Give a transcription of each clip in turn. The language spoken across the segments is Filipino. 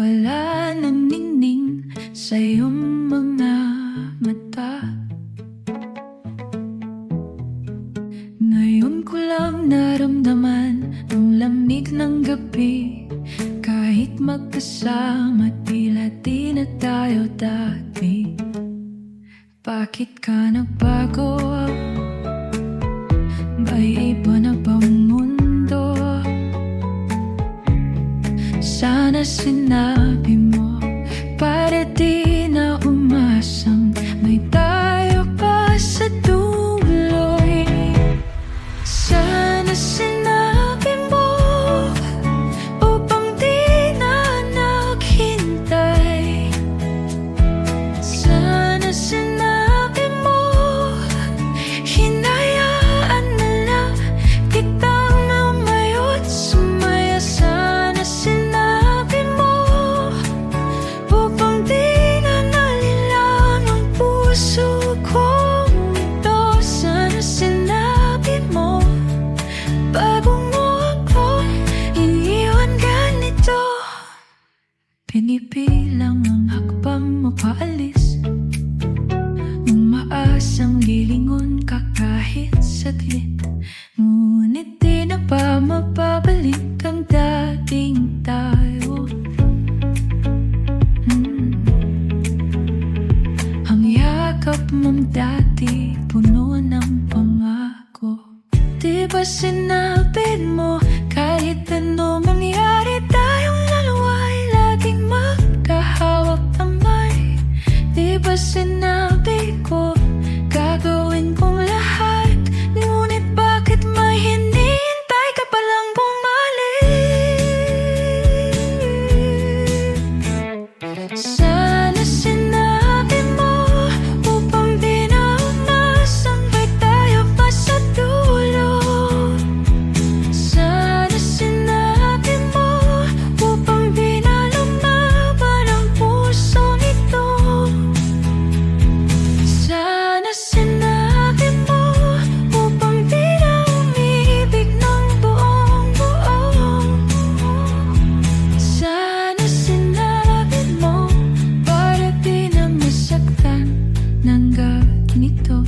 wala nang ningning sa iyong mga mata. Ngayon ko lang naramdaman ang lamig ng gabi. Kahit magkasama, tila di na tayo dati. Bakit ka nagbago? May iba na bang mundo? Sana sinabi mo para di na umasang may tayo pa sa duloy. Sana sinabi mo upang di na naghintay. Sana sinabi mo hinayaan na lang kitang lumayo't sumaya. Sana sinabi mo upang di na nalilang ang puso kong ito. Sana sinabi mo bago mo ako iniwan ganito. Pinipilang ang hakbang mo paalis, umaasang lilingon ka kahit saglit. Ngunit di na ba mababalik ang dating tayo? Ang yakap mong dati puno ng pangako. Di ba sinabi mo kahit ano mangyari tayong dalawa ay laging magkahawak kamay? Di ba sinabi ko gagawin kong lahat? Ngunit bakit may hinihintay ka palang bumalik? Sana sinabi mo upang di na umasang may tayo pa sa dulo. Sana sinabi mo upang di na lumaban ang pusong ito. Sana sinabi mo upang di na umibig ng buong buo. Sana sinabi mo para di na masaktan ng ganito.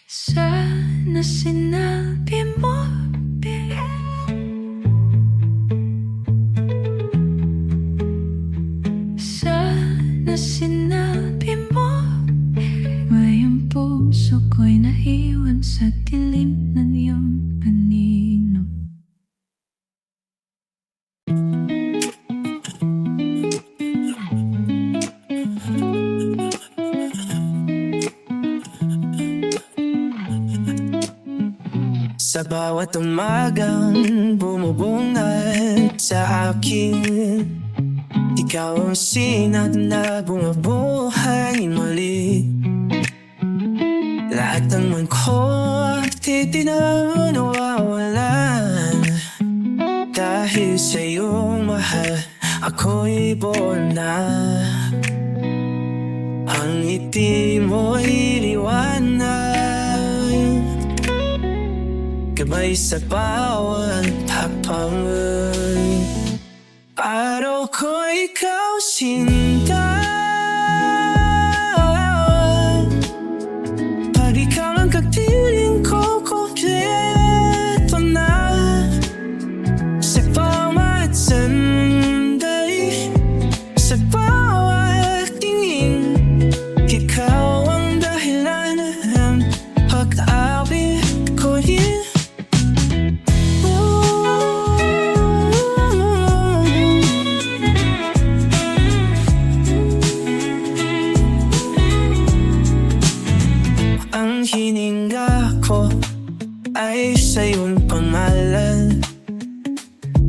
Sana sinabi mo, babe. Sana sinabi mo ngayong puso ko'y naiwan sa dilim ng iyong anino. Sa bawat umagang bumubungad sa akin, ikaw ang sinag na bumubuhay muli. Lahat ng man ko titinaw nawawala. Dahil sa iyong mahal, ako'y buo na. Ang ngiti mo'y liwanag, gabay sa bawat hakbang. Araw ko ikaw sinta, pag ikaw ang kapiling ko, kompleto na. Sa bawat sandali, sa bawat tingin, ikaw ang dahilan ng pag-awit ko rin. Ang hininga ko ay sa iyong pangalan,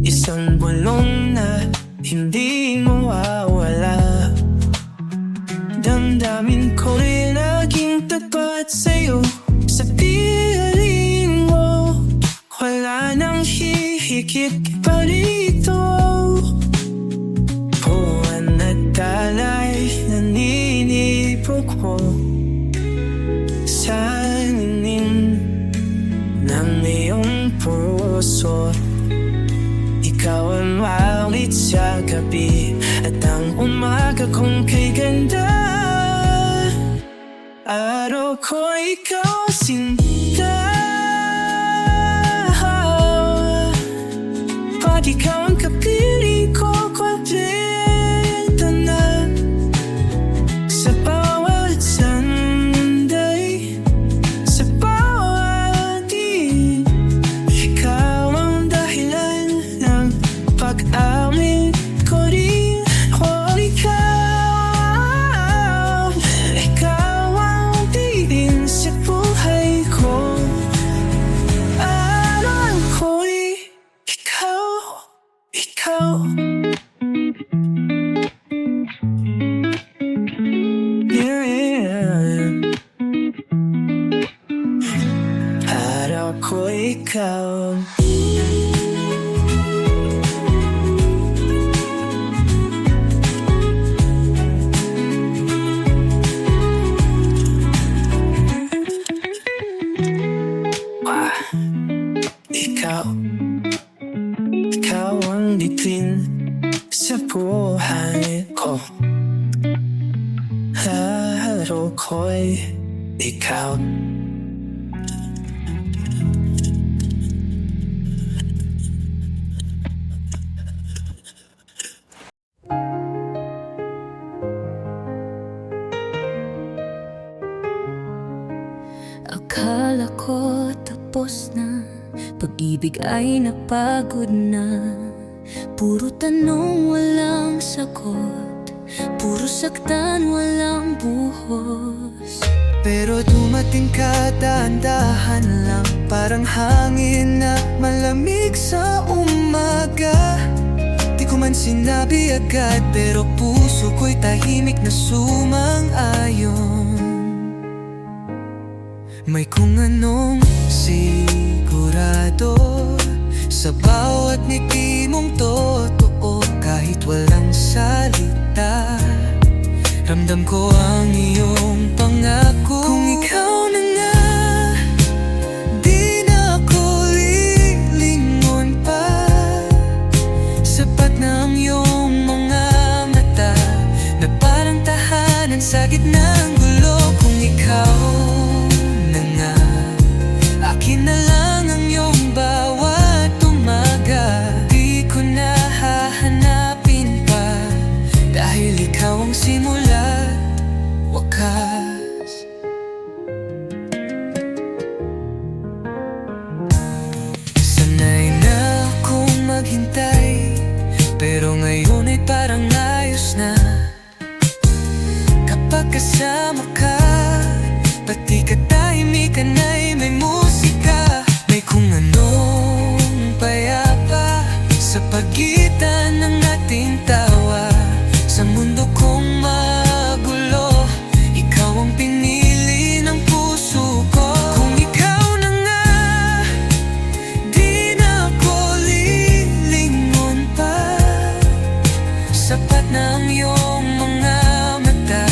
isang bulong na hindi mawawala. Damdamin ko rin laging tapat sa'yo. Sa piling mo, wala nang hihigit pa rito. Buwan at talay, naninipok ko sa ningning ng iyong puso. Ikaw ang paulit sa gabi at ang umaga kong kay ganda. Araw ko ikaw sinta, pag ikaw ang kapiling ko, kontento na. Sa bawat sanday, sa bawat di, ikaw ang dahilan ng pag-amin ko rin. Oh, ikaw ang diin sa buhay ko. Alam ko'y ikaw. Yeah. Araw ko ikaw. Ikaw ang bituin sa buhay ko. Araw ko'y ikaw. Akala ko tapos na, pag-ibig ay napagod na. Puro tanong walang sagot, puro saktan walang buhos. Pero dumating ka dahan-dahan lang, parang hangin na malamig sa umaga. Di ko man sinabi agad, pero puso ko'y tahimik na sumang-ayon. May kung anong sigurado sa bawat ngiti mong totoo, kahit walang salita. Ramdam ko ang iyong pangako. Kung ikaw na nga, di na ako lilingon pa. Sapat na ang iyong mga mata, na parang tahanan sa gitna ng gulo. Kung ikaw na nga, akin na lang ang iyong bawat umaga. Di ko na hahanapin pa, dahil ikaw ang simula't wakas. Sanay na akong maghintay, pero ngayon ay parang ayos na. Kapag kasama ka, pati katahimikan ay may musika. May kung anong payapa sa pagitan ng ating tawa. Sa mundo kong magulo, ikaw ang pinili ng puso ko. Kung ikaw na nga, di na ako lilingon pa. Sapat na ang iyong mga mata,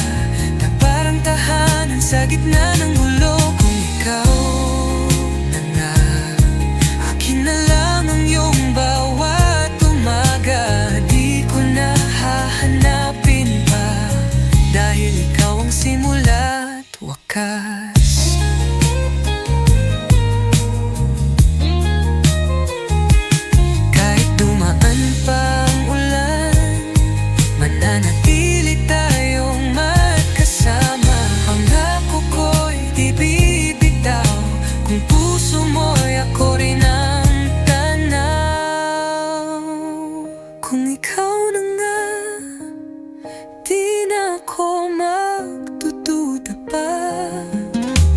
na parang tahanan sa gitna ng gulo. Kung ikaw na nga, akin na lang ang iyong bawat umaga. Di ko na hahanapin pa, dahil ikaw ang simula't wakas. Kahit dumaan pa ang ulan, mananatili tayong magkasama. Pangako ko'y di bibitaw, kung puso mo'y ako rin ang tanaw. Kung ikaw na nga, di na ako magdududa pa.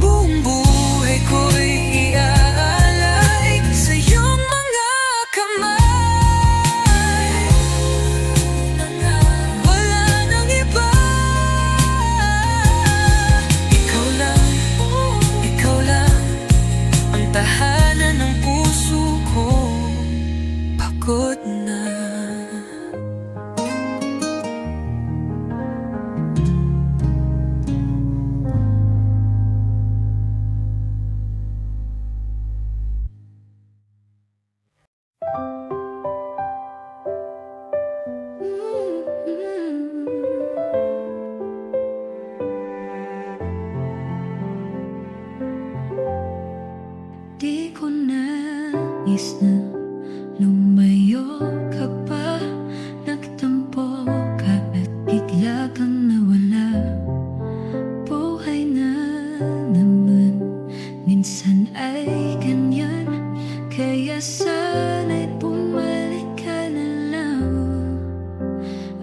Buong buhay ko'y iaalay sa iyong mga kamay. Wala nang iba, ikaw lang ang tahanan ng puso ko. Pagod na. Lumayo ka pa, nagtampo ka at bigla kang nawala. Buhay na naman, minsan ay ganyan. Kaya sana'y bumalik ka na lang.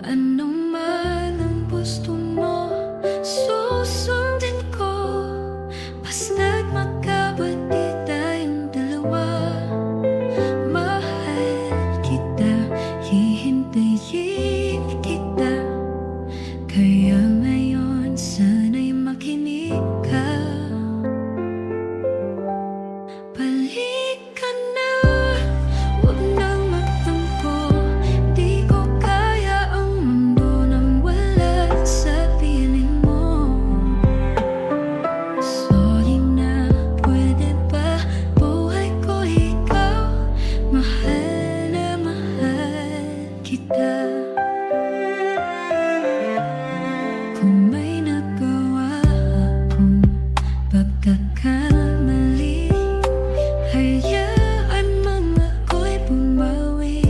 Ano man ang gusto mo, susundin ko. Basta't magkabati tayong dalawa. Mahal kita, hihintayin kita. Kaya ngayon sana'y makinig ka. Balik ka na, huwag nang magtampo. Di ko kaya ang mundo nang wala sa piling mo. Sorry na, pwede ba buhay ko ikaw? Mahal na mahal kita. Kung may nagawa akong pagkakamali, hayaan mong ako'y bumawi.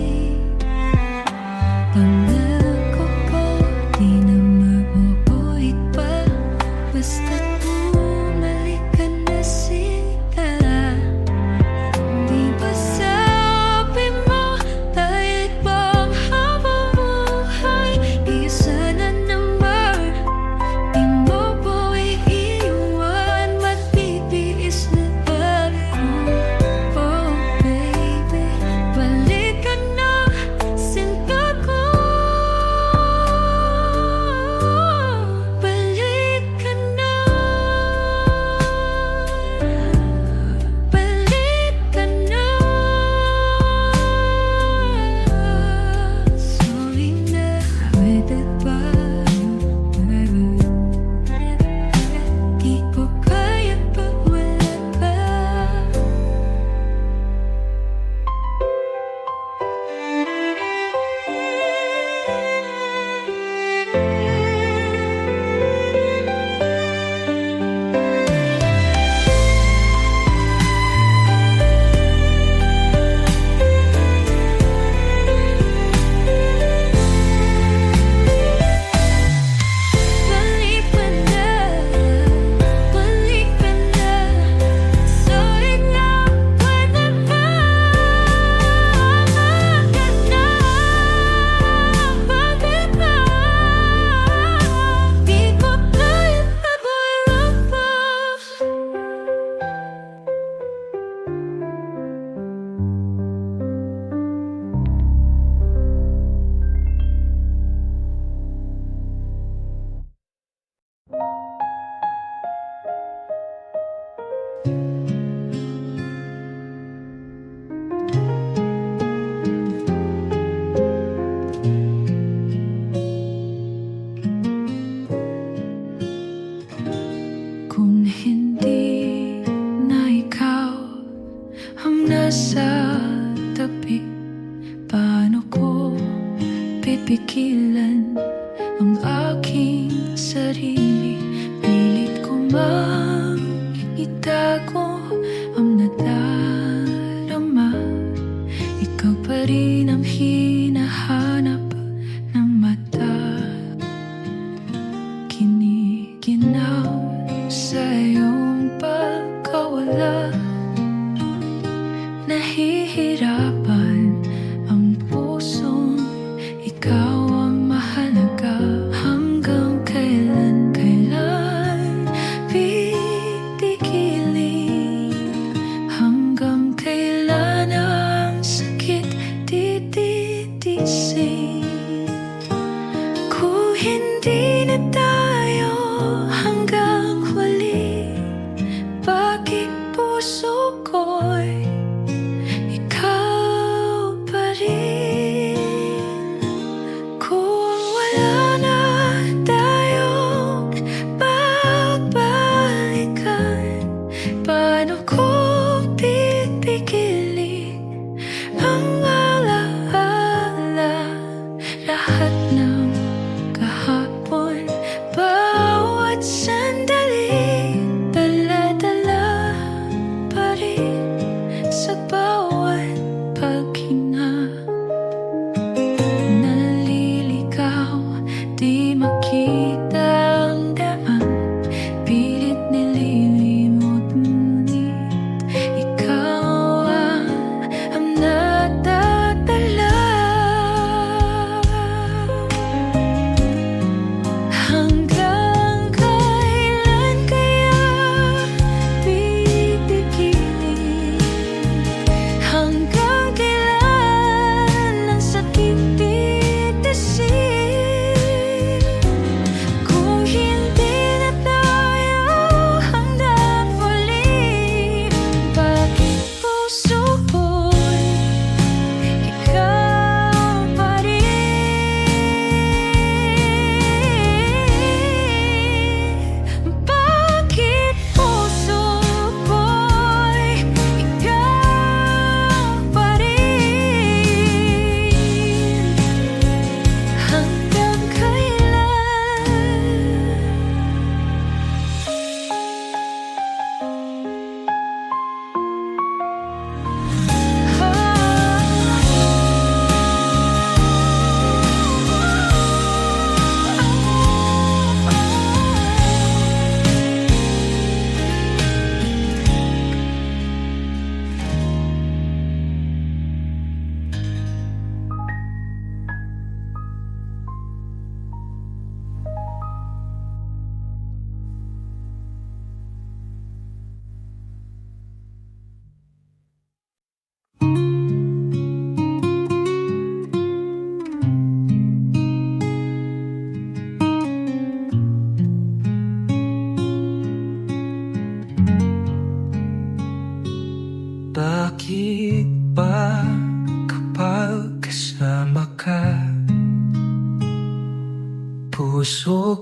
Pangako ko, di na mauulit pa. Basta't bumalik ka na sila. Di ba sabi mo, kahit bang habang buhay, isa na naman. Di mo po iiwan, magtitiis na ba ako? Oh baby, balik ka na, sinta ko. Balik ka na, balik ka na. Sorry na, pwede ba? Di ko kaya pag wala ka. Balik ka na, balik ka na. Sorry na, pwede ba? Ka na, bakit ba? Di ko kaya pag wala ka. Kung hindi na ikaw ang nasa tabi, paano ko pipigilan ang aking sarili? Pilit ko mang itago ang nadarama. Ikaw pa rin ang hinahanap ng mata. Kiniginaw sa iyong pagkawala. Nahihirapan ang pusong ikaw ang mahalaga. Hanggang kailan pipigilin? Hanggang kailan ang sakit tititigan?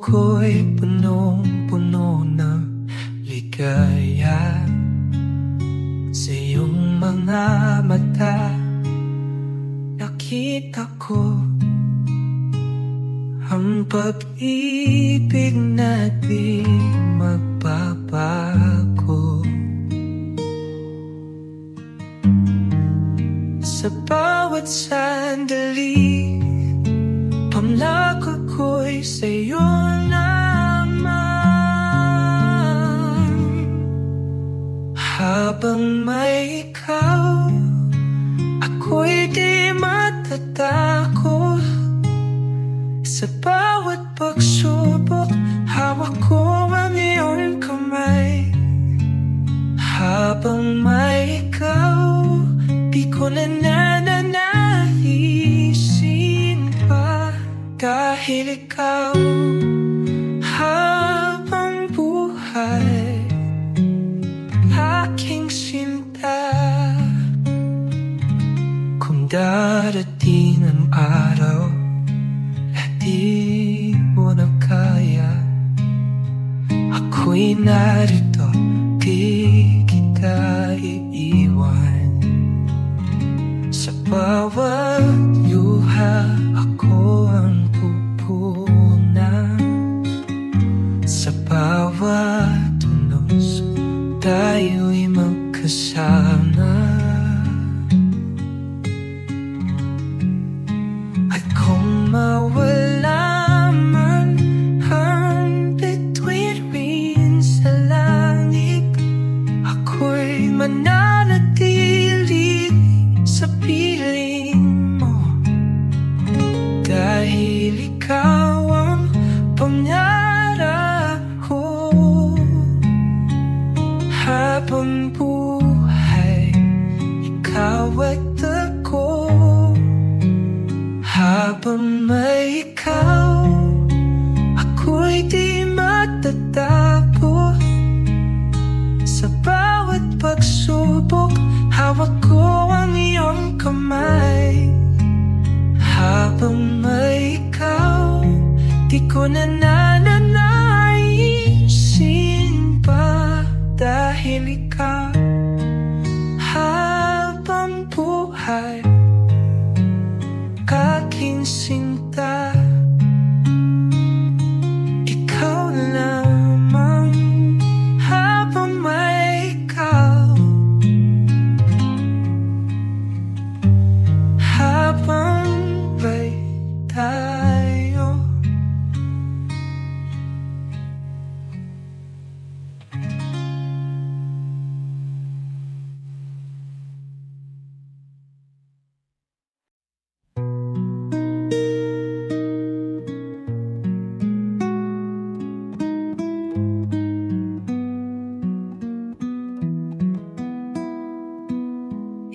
ko'y punong-puno ng ligaya. Sa iyong mga mata nakita ko ang pag-ibig na di magbabago. Sa bawat sandali, pamlako ko'y sa'yo naman. Habang may ikaw, ako'y di matatakot. Sa bawat pagsubok, hawak ko ang iyong kamay. Habang may ikaw, di ko na nananaisin pa. Dahil ikaw habang buhay, aking sinta. Kung darating ang araw at di mo na kaya, ako'y narito, di kita iiwan. Sa bawat luha, ako ang pupunan. Sa bawat tunos, tayo'y magkasama. At kung mawala man ang bituin sa langit, ako'y mananatili sa piling mo. Dahil ikaw ang pangarap ko. Habang buhay, ikaw ay tako. Habang may ikaw, ako'y di matatapos. Sa bawat pagsubok, hawak ko ang iyong kamay. Habang may ikaw, di ko na nananaisin pa. Dahil ikaw habang buhay, aking sinta. Ikaw lamang habang may ikaw. Habang may tayo.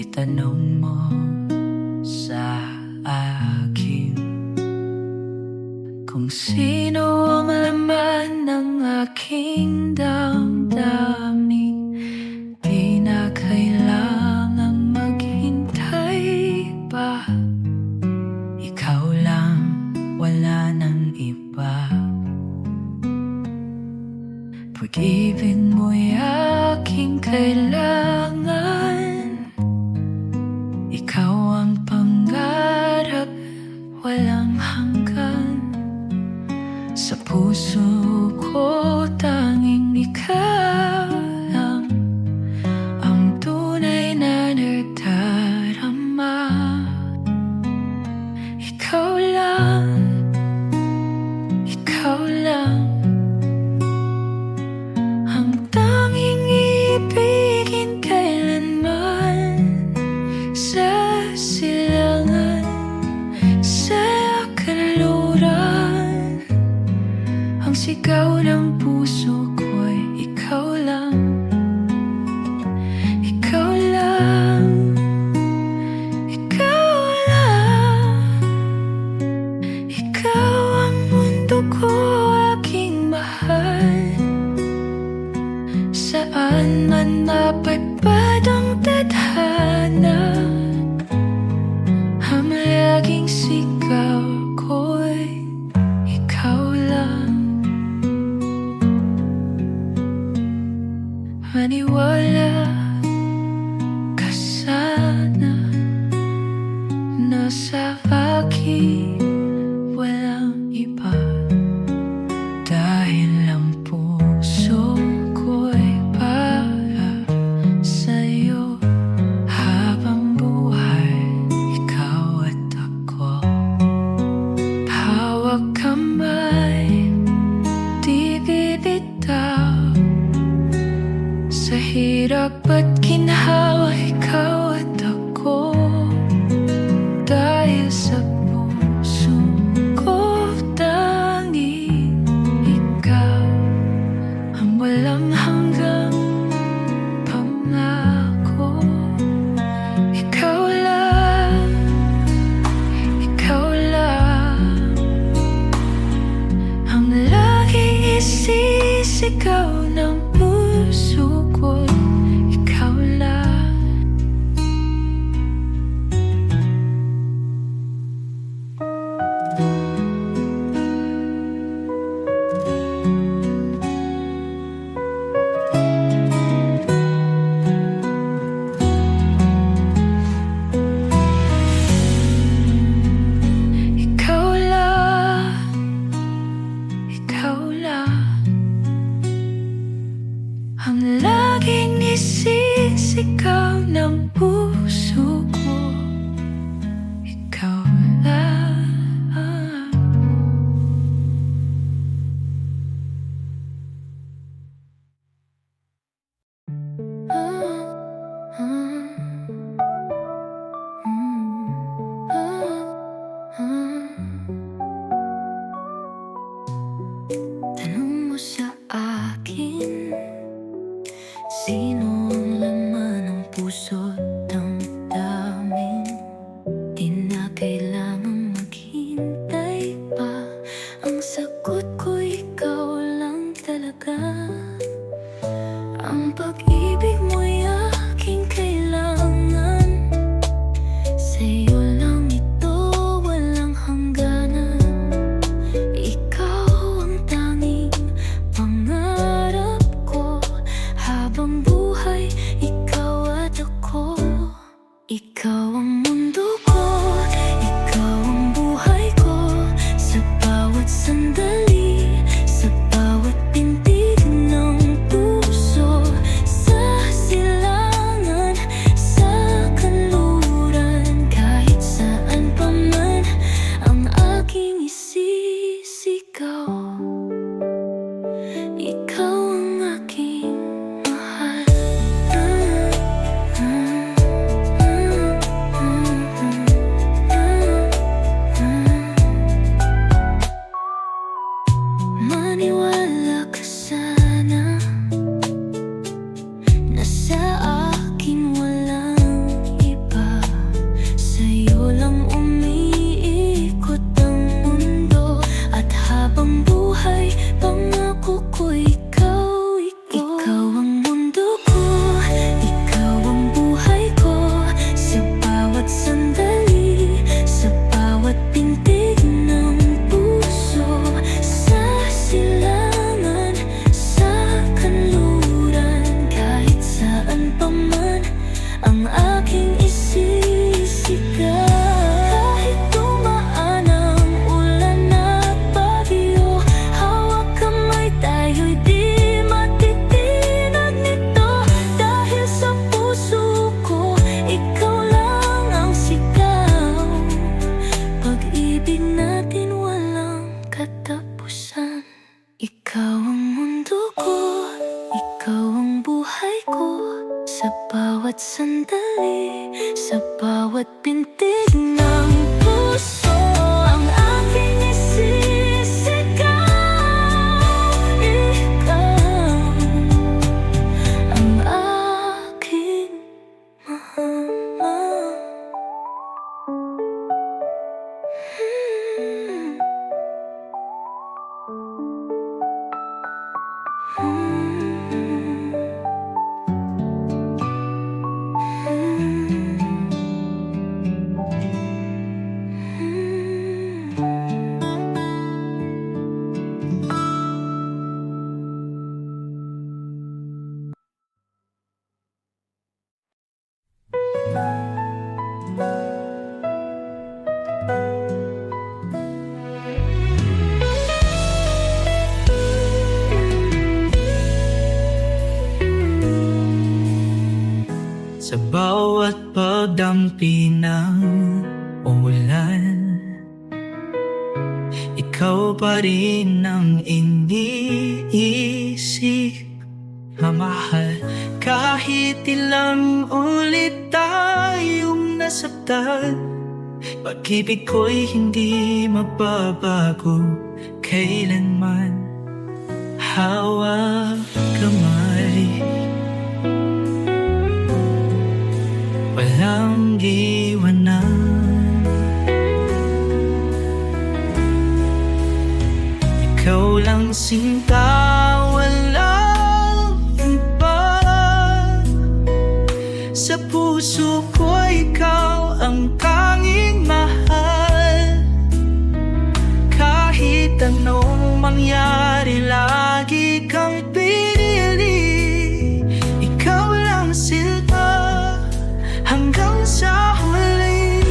Itanong mo sa akin kung sino ang laman ng aking damdamin. Di na kailangang maghintay pa. Ikaw lang, wala nang iba. Pag-ibig mo'y aking kailangan. Ikaw ang pangarap, walang hanggan. Sa puso ko, tanging ikaw lang ang tunay na nagdarama. Ikaw lang, ikaw lang ang tanging ibigin kailanman. Sa silangan, sa kanluran, ang sigaw ng puso ko'y ikaw lang. Ikaw lang, ikaw lang. Ikaw ang mundo ko, aking mahal. Saan man mapadpad ang tadhana, ang laging sigaw ko'y ikaw lang. nasa akin walang iba. Dahil ang puso ko'y para sa'yo. Habang buhay, ikaw at ako. Hawak kamay, di bibitaw. Sa hirap at ginhawa, ikaw at ako. Dahil sa puso ko tanging ikaw ang walang hanggang pangako. Ikaw lang, ikaw lang ang laging isisigaw ng puso ko. Ikaw lang. Ikaw lang, ikaw lang ang laging nisisigaw ng puso ko. Ikaw lang. Tanong mo sa akin, sino ang laman ng puso't damdamin? Di na kailangang maghintay pa. Ang sagot ko, ikaw lang talaga. Ang pag-ibig mo'y aking kailangan. Sa'yo lang ito, walang hangganan. Ikaw ang tanging pangarap ko. Habang buhay, ikaw at ako. Ikaw ang mundo ko, ikaw Sa bawat pagdampi ng ulan, ikaw pa rin ang iniisip, mamahal. Kahit ilang ulit tayong nasaktan, pag-ibig ko'y hindi magbabago kailanman. Hawak kamay, walang iwanan. Ikaw lang sinta, walang iba. Sa puso ko ikaw ang tanging mahal. Kahit anong mangyari, lagi kang pinili. Ikaw lang sinta hanggang sa huli.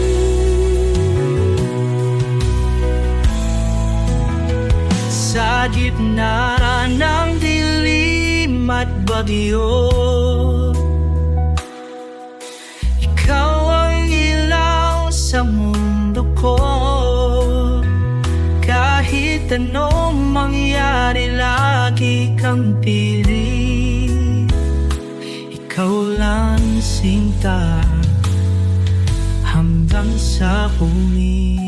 Sa gitna ng dilim at bagyo, ikaw ang ilaw sa mundo ko. Kahit anong mangyari, lagi kang pili. Ikaw lang sinta hanggang sa huli.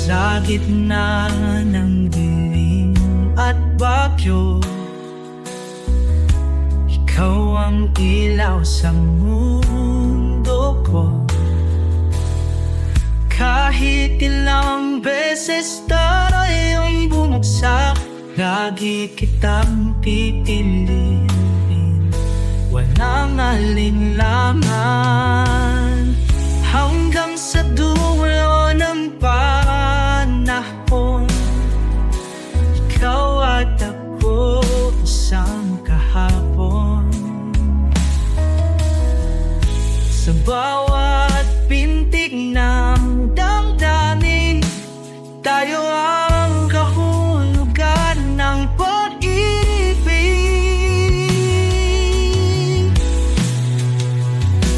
Sa gitna ng dilim at bagyo, ikaw ang ilaw sa mundo ko. Kahit ilang beses tayong bumagsak, lagi kitang pipiliin. Walang alinlangan hanggang sa dulo ng panahon. Ikaw at ako isang kahapon. Sa bawat pintig ng damdamin, tayo ang kahulugan ng pag-ibig.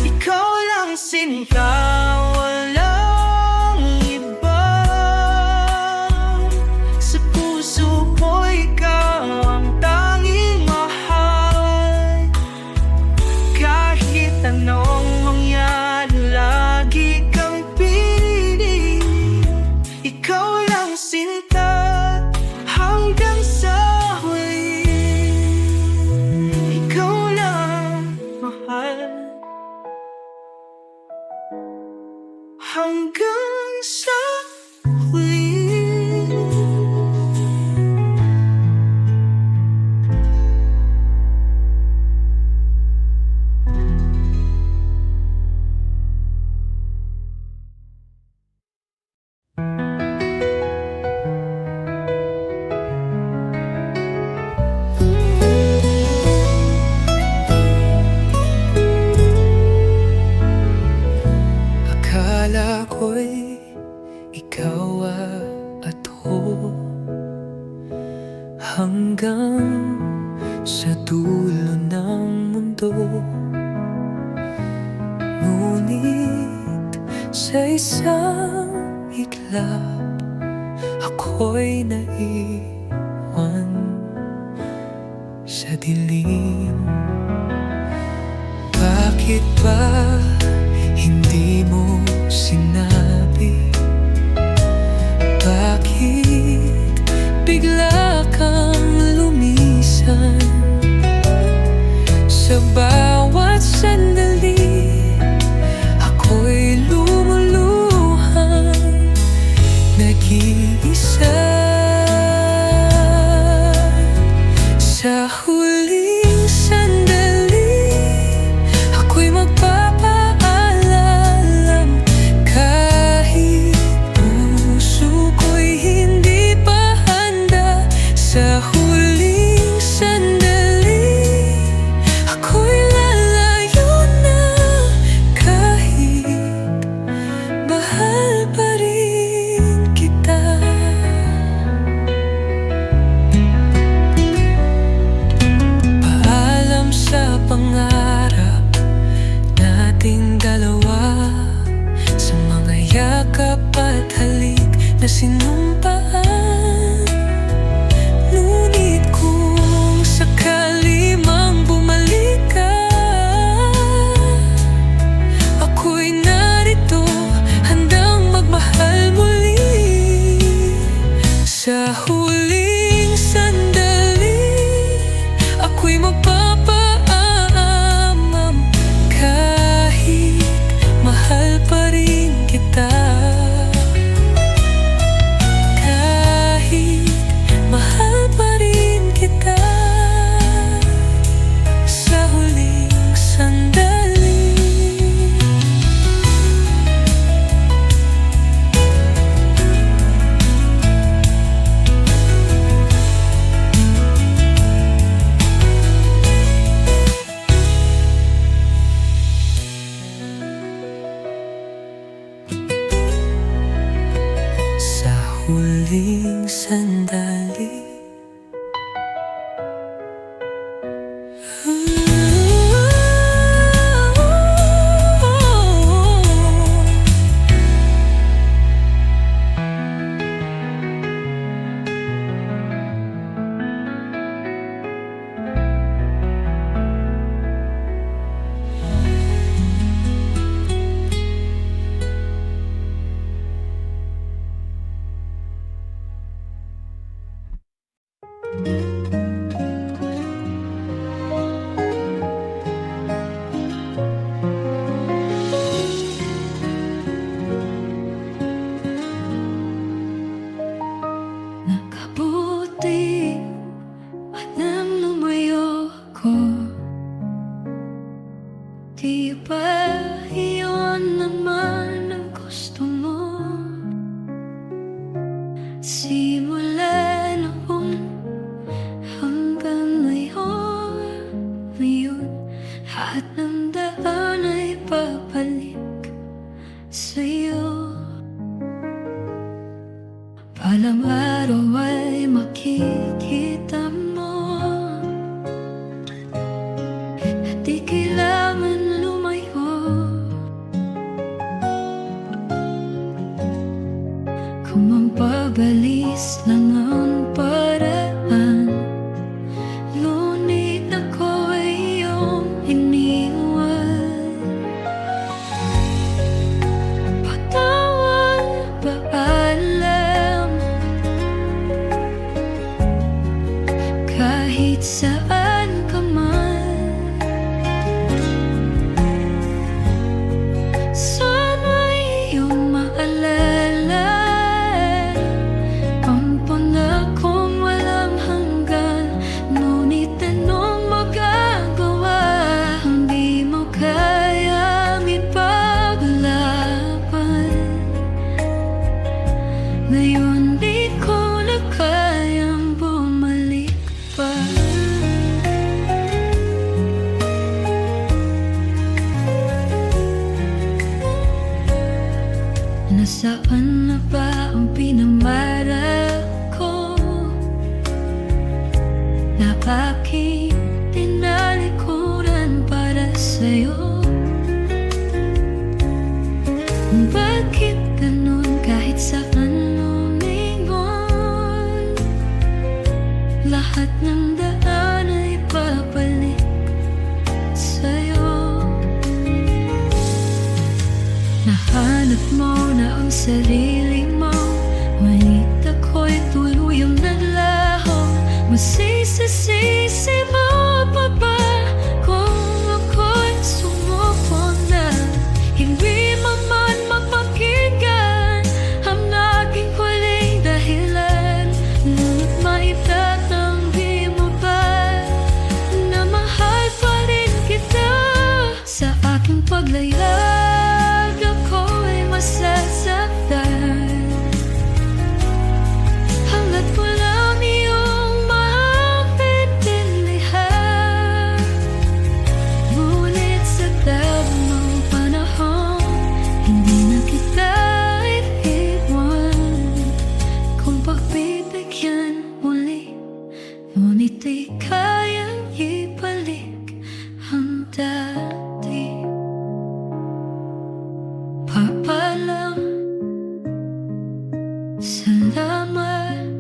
Ikaw lang sinta, walang iba. Sa puso ko ikaw ang tanging mahal. Kahit anong mangyari, lagi kang pinili. Ikaw lang sinta hanggang sa huli. Ikaw lang mahal hanggang sa huli. Akala ko'y ikaw at ako hanggang sa dulo ng mundo. Ngunit sa isang iglap, ako'y naiwan sa dilim. Bakit ba hindi mo sinabi? Bakit bigla kang lumisan? Sa bawat sandali, ako'y lumuluhang nag-iisa. Sa huling sandali, ako'y magpapaalam. Kahit puso ko'y hindi pa handa. Sa huling sandali, ako'y lalayo na. na sinumpaan. Ngunit kung sakali mang bumalik ka, ako'y narito, handang magmahal muli. Sa huling sandali, ako'y magpapaamam, kahit mahal pa rin kita. Kahit mahal pa rin kita. Sa huling sandali. Sa huling sandali. Nakabuti at nang lumayo ko, di ba iyon naman ang gusto mo? Simula noon hanggang ngayon, lahat ng daan ay babalik sa'yo. Balang araw ay makikita mo na di kailangan lumayo. Kung magbabalis lang ang paraan, ngunit ako ay iyong iniwan. Patawad, paalam, kahit saan ka man. Sana'y iyong maalala ang pangakong walang hanggan. Ngunit anong magagawa, hindi mo kayang ipaglaban. Ngayon di ko na kayang bumalik pa. Nasaan na ba ang pinamara ko na aking tinalikuran para sa'yo? Bakit ganun kahit saan lumingon, lahat ng daan ay babalik sa'yo? Nahanap mo na ang sarili mo, ngunit ako'y tuluyang naglaho. Masisisi mo pa ba kung ako'y sumuko na? Hindi man mapakinggan ang aking huling dahilan, ngunit maitatanggi mo ba na mahal pa rin kita? Sa aking paglayag ako'y masasaktan, hanggat walang iyong maapit. Salamat,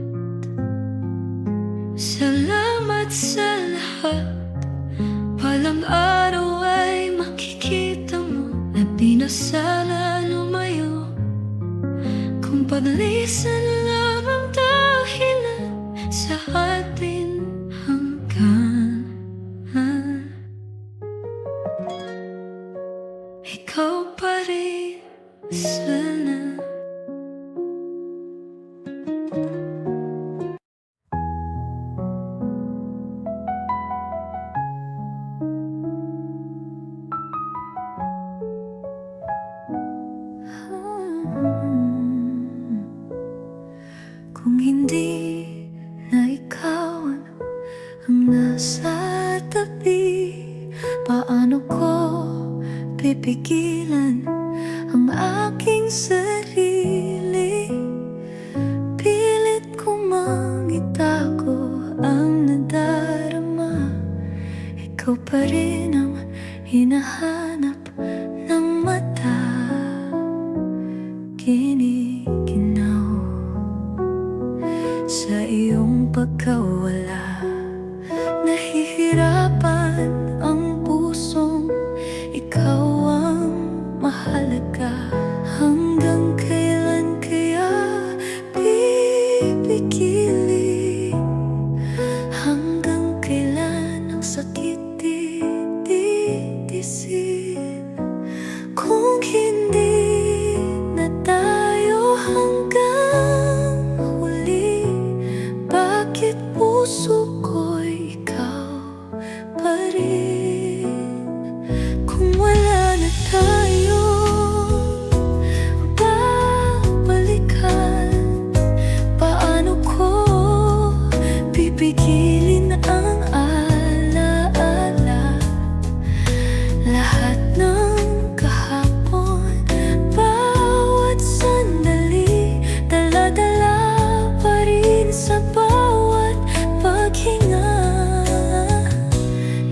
salamat sa lahat. Walang araw ay makikita mo na di na sana lumayo. Kung paglisan lamang dahilan sa ating hangganan, ikaw pa rin sana. Kung hindi na ikaw ang nasa tabi, paano ko pipigilan ang aking sarili? Pilit ko mang itago ang nadarama. Ikaw pa rin ang hinahanap ng mata. Giniginaw sa iyong pagkawala, nahihirapan ang pusong ikaw ang mahalaga. Hanggang kailan kaya pipigilin? Hanggang kailan ang sakit titiisin? Kung hindi na tayo hanggang huli, bakit puso ko'y ikaw pa rin? Kung wala na tayong babalikan, paano ko pipigilin ang alaala? Lahat ng kahapon, bawat sandali, dala-dala pa rin sa bawat paghinga.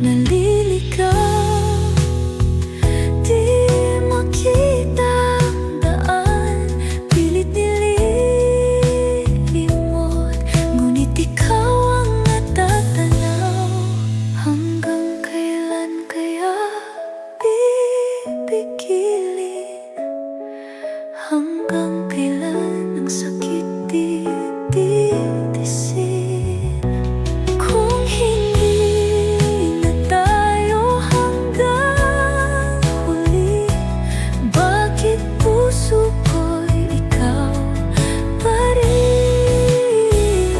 Naliligaw, di makita ang daan, pilit nililimot, ngunit ikaw ang natatanaw. Hanggang kailan kaya pipigilin? Hanggang kailan ang sakit titiisin? Kung hindi na tayo hanggang huli, bakit puso ko'y ikaw pa rin?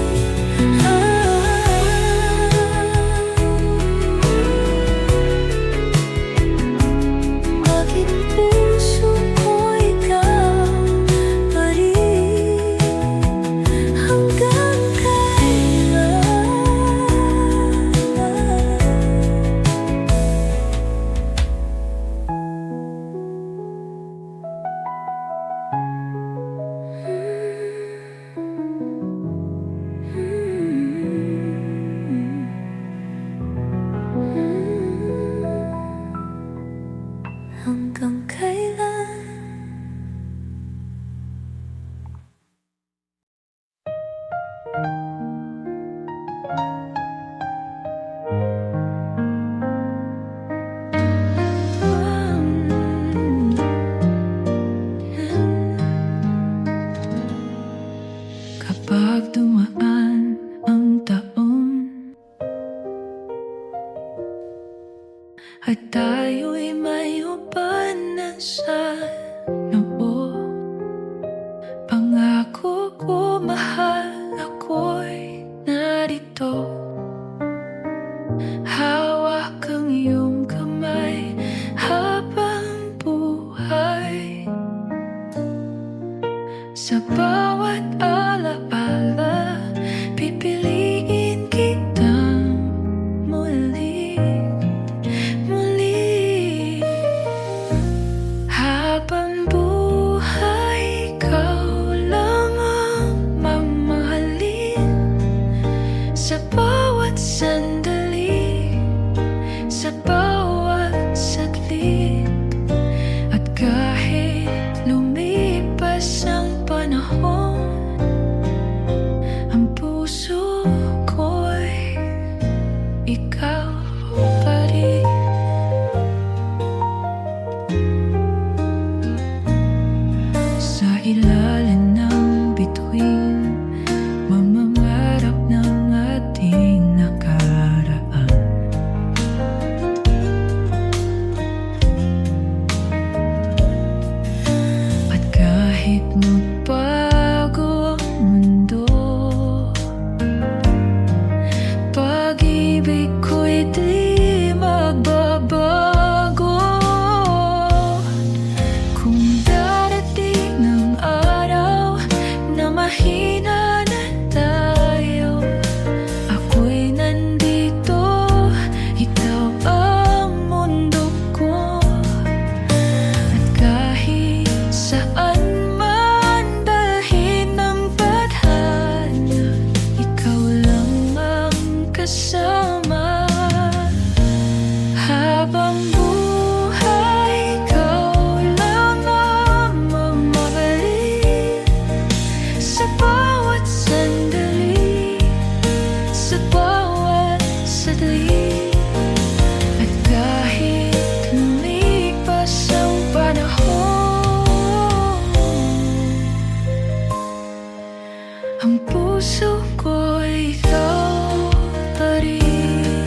Bakit puso ko ikaw pa rin? Hanggang kailan? Hanggang kailan? Kapag dumaan ang taon at tayo'y may upanan sa noo, pangako ko mahal, ako'y narito. Hawak ang iyong kamay habang buhay. Sa bawat alaala, pipiliin kitang muli. Habang buhay, ikaw lang ang mamahalin. Sa bawat sandali, sa bawat saglit, at kahit lumipas ang panahon, mahina na tayo, ako'y nandito, ikaw ang mundo ko. At kahit saan man dalhin ng tadhana, ikaw lang ang kasama. Habang buhay, ikaw lang ang mamahalin sa bawat sandali, sa bawat sadali. At kahit lumipas ang panahon, ang puso ko'y ikaw pa rin.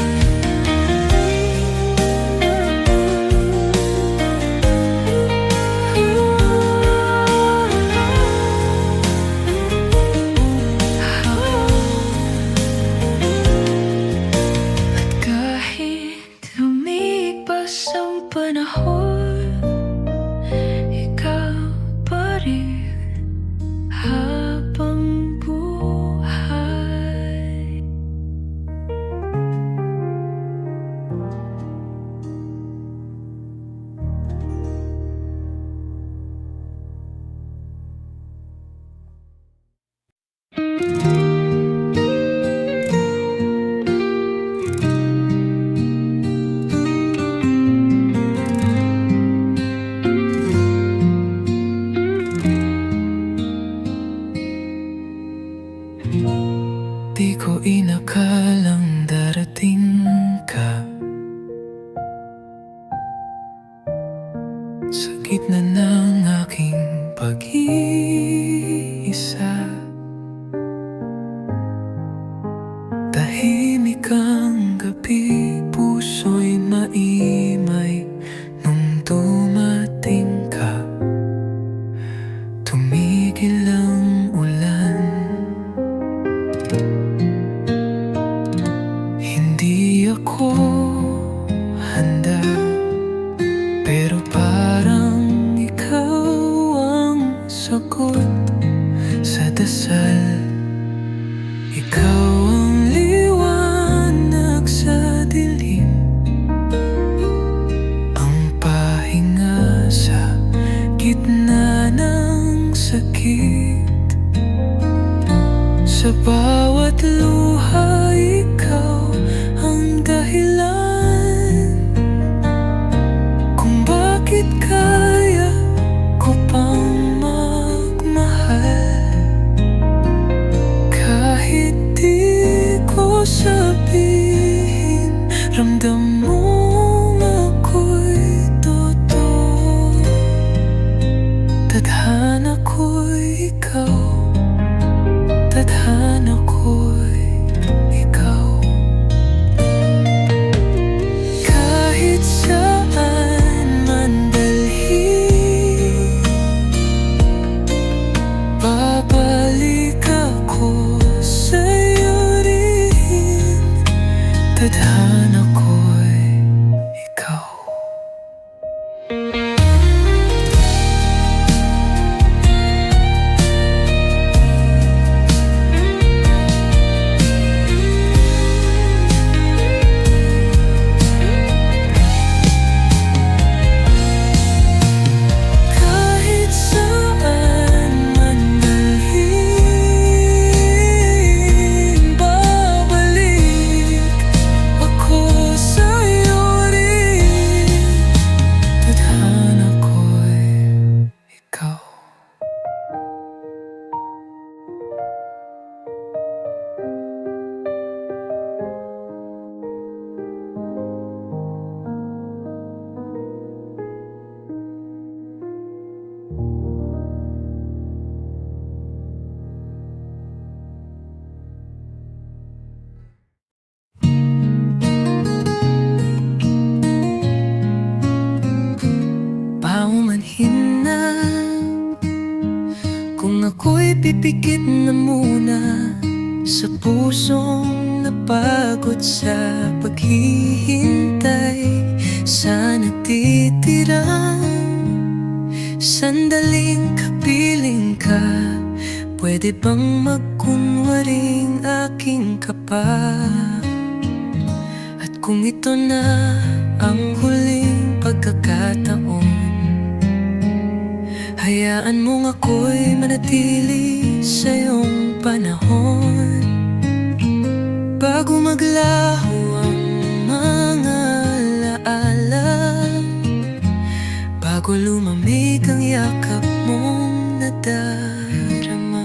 At kahit lumipas ang panahon, ikaw pa rin habang buhay. Di ko inakalang darating ka sa gitna ng aking pag-iisa. Tahimik ang gabi, puso'y maimay nung dumating ka. Tumigil ang ulan, hindi ako handa, pero parang ikaw ang sagot sa dasal. Ikaw ang liwanag sa dilim, ang pahinga sa gitna ng sakit. Sa bawat luha, ikaw ang dahilan kung bakit kaya ko pang magmahal. Kahit di ko sabihin, ramdam mong ako'y totoo. Tadhana ko'y ikaw, tadhana ko'y ikaw. Kahit saan man dalhin, babalik ako sa'yo rin. Tadhana ko'y ikaw. Kahit saan man dalhin, babalik ako sa'yo rin. Tadhana ko'y ikaw. Paumanhin na kung ako'y pipikit na muna sa pusong napagod sa paghihintay. Sa natitirang sandaling kapiling ka, Pwede bang magkunwaring aking kapa? At kung ito na ang huling pagkakataon, hayaan mong ako'y manatili sa iyong panahon. Bago maglaho ang mga alaala, bago lumamig ang yakap mong nadarama,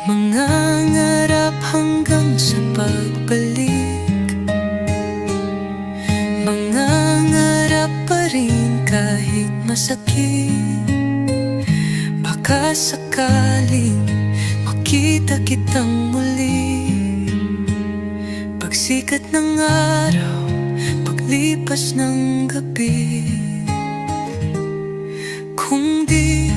mangangarap hanggang sa pagbalik, mangangarap pa rin kahit masakit. Baka sakaling makita kitang muli, pagsikat ng araw, paglipas ng gabi. Kung di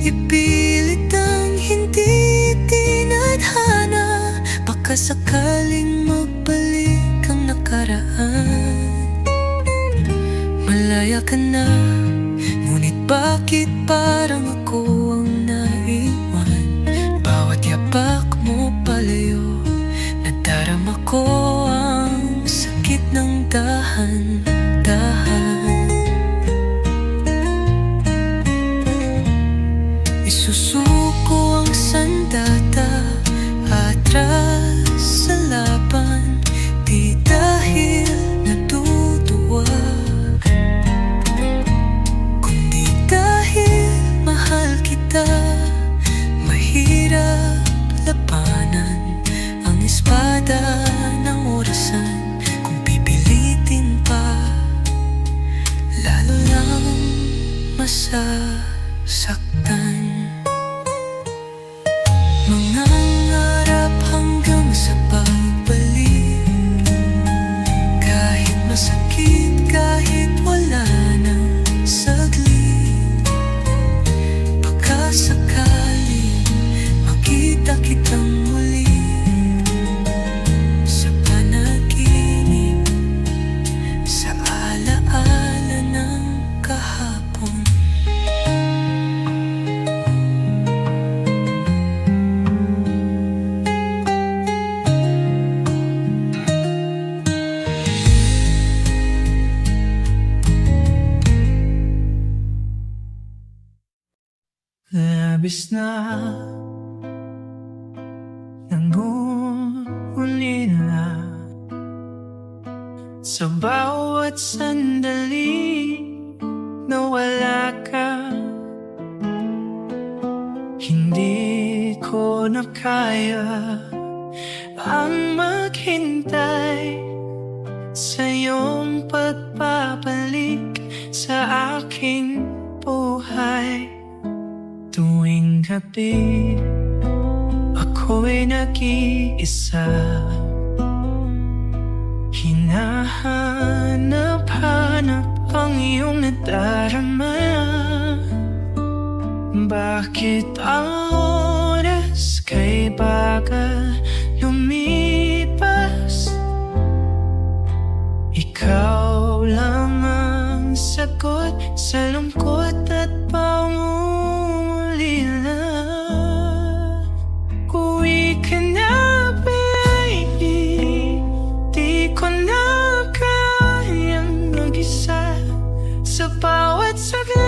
ipilit ang hindi tinadhana, baka sakaling magbalik ang nakaraan. Malaya ka na, ngunit bakit parang ako ang naiwan? Bawat yapak mo palayo, nadarama ko ang sakit ng dahan-dahan. Isusuko ang sandata, atras sa laban, di dahil natutuwa, kundi dahil mahal kita. Mahirap labanan ang espada ng orasan, kung pipilitin pa, lalo lang masasaktan. Mangangarap hanggang sa pagbalik, kahit masakit, kahit wala ng saglit. Baka sakaling makita kitang muli sa panaginip, sa alaala ng kahapon. Labis na nangungulila sa bawat sandali na wala ka. Hindi ko na kaya ang maghintay sa iyong pagpapalik sa aking buhay. Tuwing gabi, ako'y nag-iisa, hinahanap-hanap ang iyong nadarama. Bakit ang oras kay bagal lumipas? Ikaw lang ang sagot sa lungkot at pangungulila. Uwi ka na, baby, di ko na kayang mag-isa sa bawat saglit.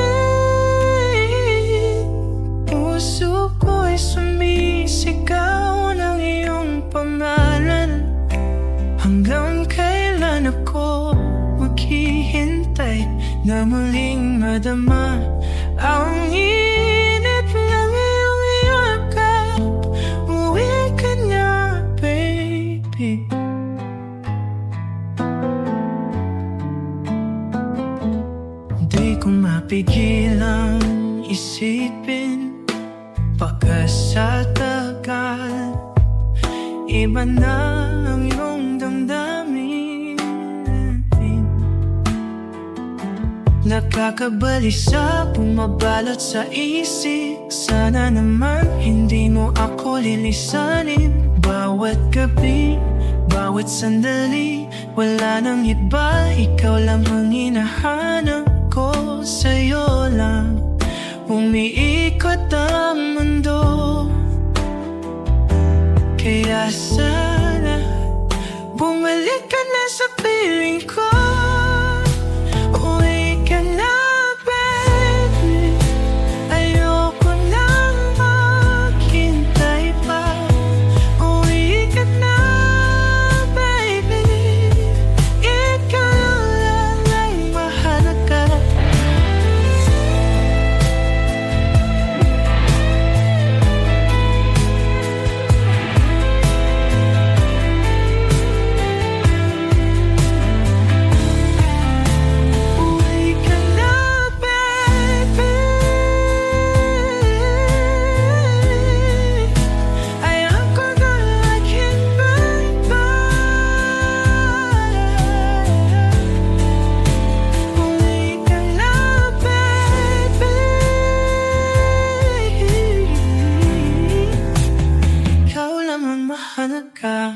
Puso ko'y sumisigaw ng iyong pangalan. Hanggang kailan ako maghihintay na muling madama ang init ng iyong yakap? Uwi ka na, baby. Di ko mapigil ang isipin, baka sa tagal iba na ang iyong damdamin. Nakakabalisa, bumabalot sa isip. Sana naman hindi mo ako lilisanin. Bawat gabi, bawat sandali, wala nang iba, ikaw lang ang hinahanap ko. Sa'yo lang umiikot ang mundo. Kaya sana bumalik ka na sa piling ko. Uwi ka na, baby. Ayoko nang maghintay pa. Uwi ka na, baby. Ikaw lang ang mahalaga. Uwi ka na, baby. Ayoko na maghintay pa. Uwi ka na, baby. Ikaw lang ang mahalaga.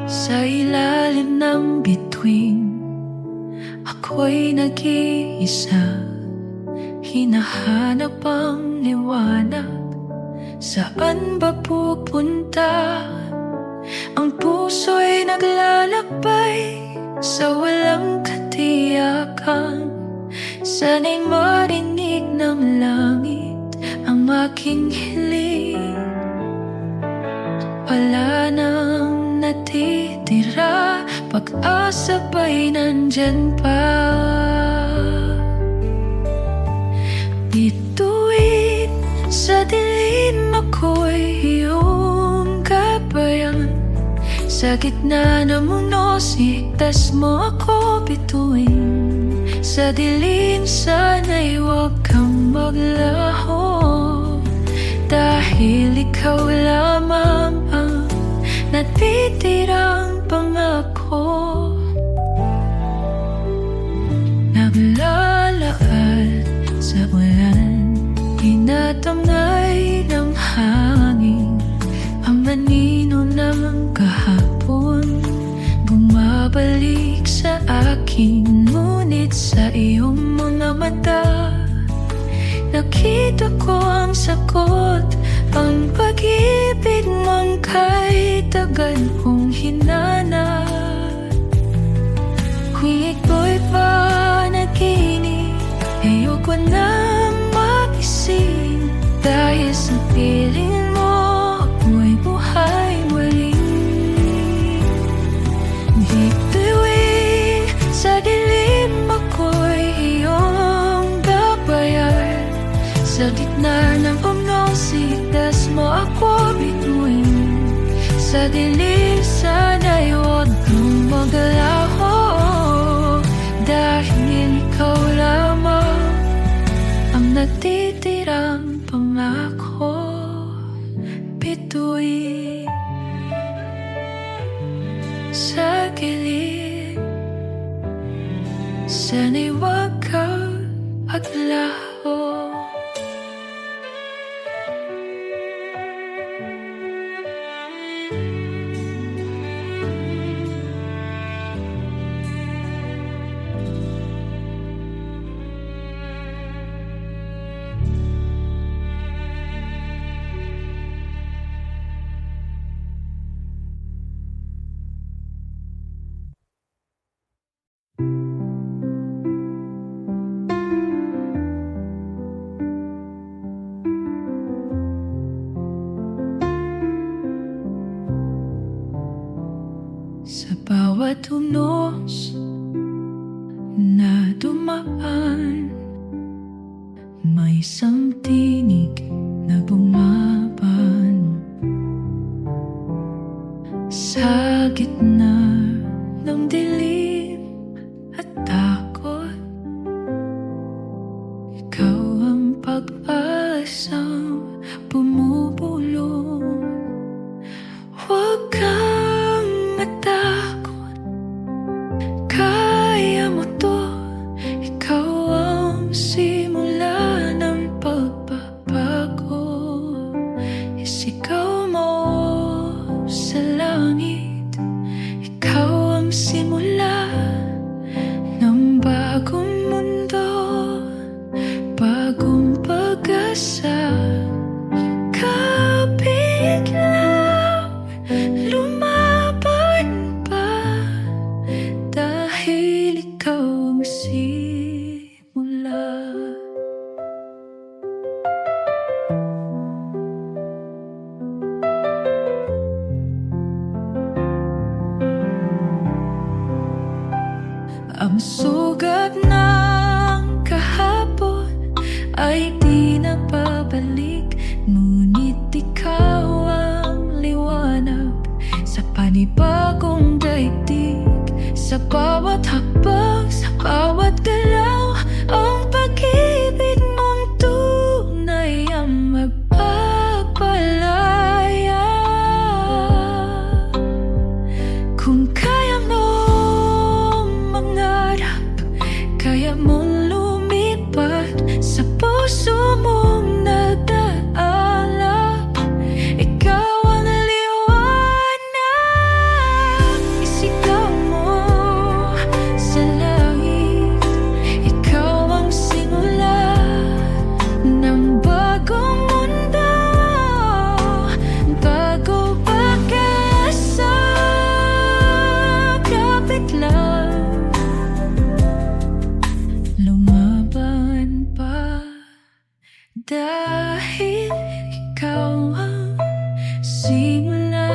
Sa ilalim ng bituin, ako'y nag-iisa. Hinahanap ang liwanag, saan ba pupunta? Ang puso'y naglalakbay sa walang katiyakan. Sana'y marinig ng langit ang aking hiling. Wala nang natitira, pag-asa ba'y nandyan pa? Bituin sa dilim, ako'y iyong gabayan. Sa gitna ng mundo, sigtas mo ako bituin. Sa dilim, sana'y huwag kang maglaho. Dahil ikaw lamang ang natitirang pangako. Naglalakad sa ulan, tinatamnay ng hangin. Ang anino ng kahapon bumabalik sa akin. Ngunit sa iyong mga mata, nakita ko ang sagot. Ang pag-ibig mong kay tagal kong hinanap. Kung ito'y panaginip, ayoko nang magising. Dahil sa piling mo, ako'y buhay muling. Bituin sa dilim, ako'y iyong gabayan. Sa gitna ng umnong, sigtas mo ako bituin. Sa dilim, sana'y huwag kang maglaho. Dahil ikaw lamang ang natitirang pangako. Bituin sa gilid, sana'y huwag kang maglaho. Sa bawat unos na dumaan, may isang tinig na bumabano. Sa gitna ng dilim at takot, ikaw ang pag-asang bumubulong. Ang sugat ng kahapon ay di na pabalik, ngunit ikaw ang liwanag sa panibagong daigdig. Sa bawat hakbang, sa bawat galaw, ang pag-ibig mong tunay ang magpapalaya. Kung kaya mong mangarap, kaya mong lumipat sa puso mong nag-aalap, ikaw ang liwanag. Isigaw mo sa langit, ikaw ang simula ng bagong mundo, bago pag-asa. Kapit lang, lumaban pa, dahil ikaw ang simula,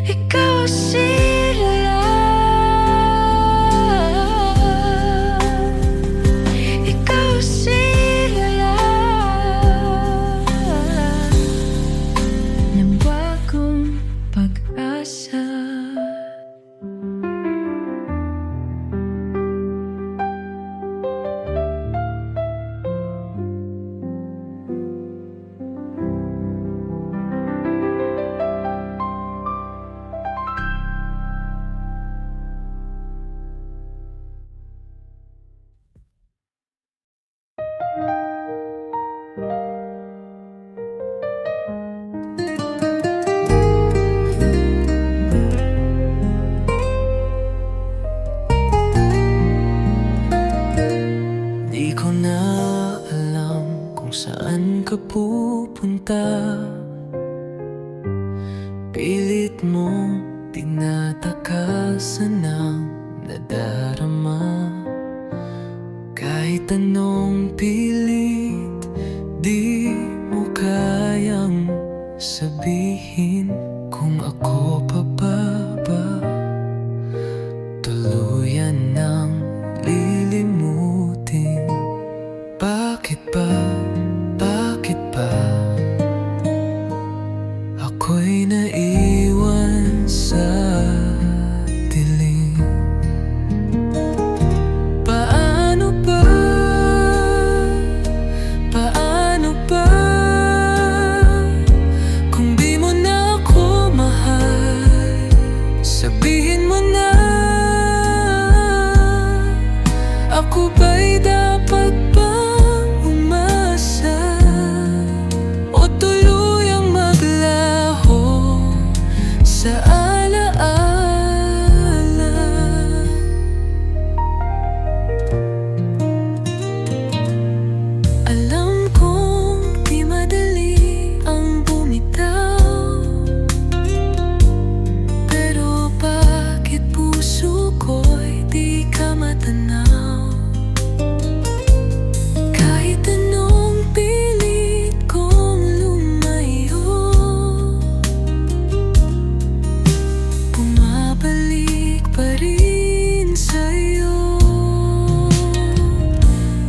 ikaw ang simula, ikaw ang simula ng bagong pag-asa. Di ko na alam kung saan ka pupunta. Pilit mong tinatakasan ang nadarama. Kahit anong pilit, di mo kayang sabihin kung ako pa ba tuluyan ng lilimutin. Bakit ba ako'y naiwan sa dilim? Paano ba kung di mo na ako mahal? Sabihin mo na, ako ba'y dapat bang umasa o tuluyang maglaho sa alaala? Alam kong di madali ang bumitaw, pero bakit puso ko'y di ka matanaw? Kahit anong pilit kong lumayo, bumabalik pa rin sa'yo.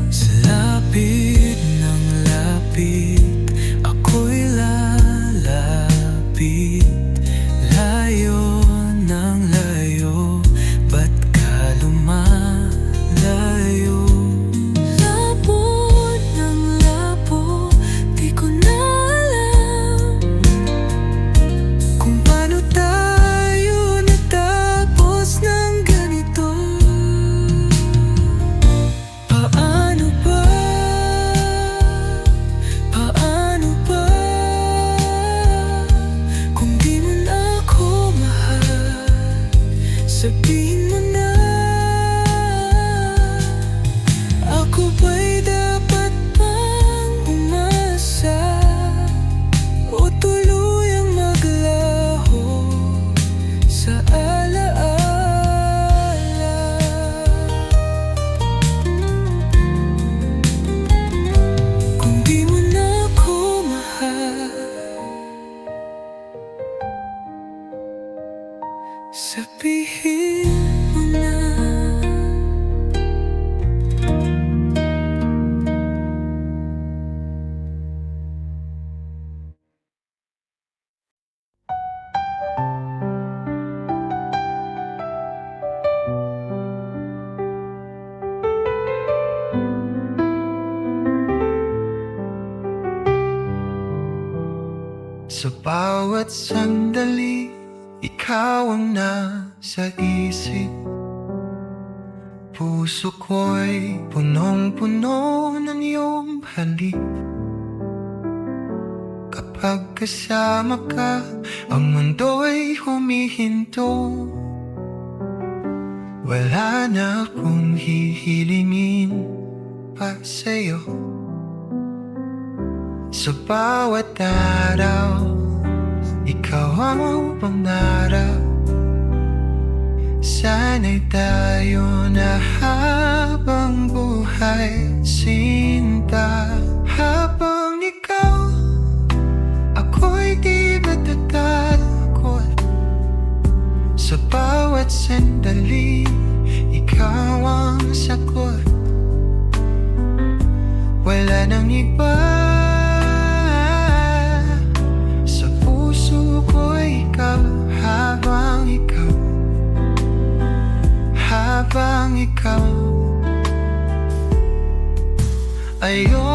Sa lapit ng lapit, ako'y lalapit. Layo ng layo, ba't ka lumalayo? Labo ng labo, di ko na alam kung paano tayo natapos ng ganito. Paano ba kung di mo na ako mahal? Sabihin mo na, ako ba'y dapat bang umasa o tuluyang maglaho sa alaala? Kung di mo na ako mahal, sabihin mo na. Sa bawat sandali, ikaw ang nasa isip. Puso ko'y punong-puno ng iyong halik. Kapag kasama ka, ang mundo'y humihinto. Wala na akong hihilingin pa sa'yo. Sa bawat araw, ikaw ang pangarap. Sana'y tayo na habang buhay sinta. Habang ikaw, ako'y di matatakot. Sa bawat sandali, ikaw ang sagot. Wala nang iba. Sa puso ko'y ikaw. Habang ikaw, habang ikaw, ayaw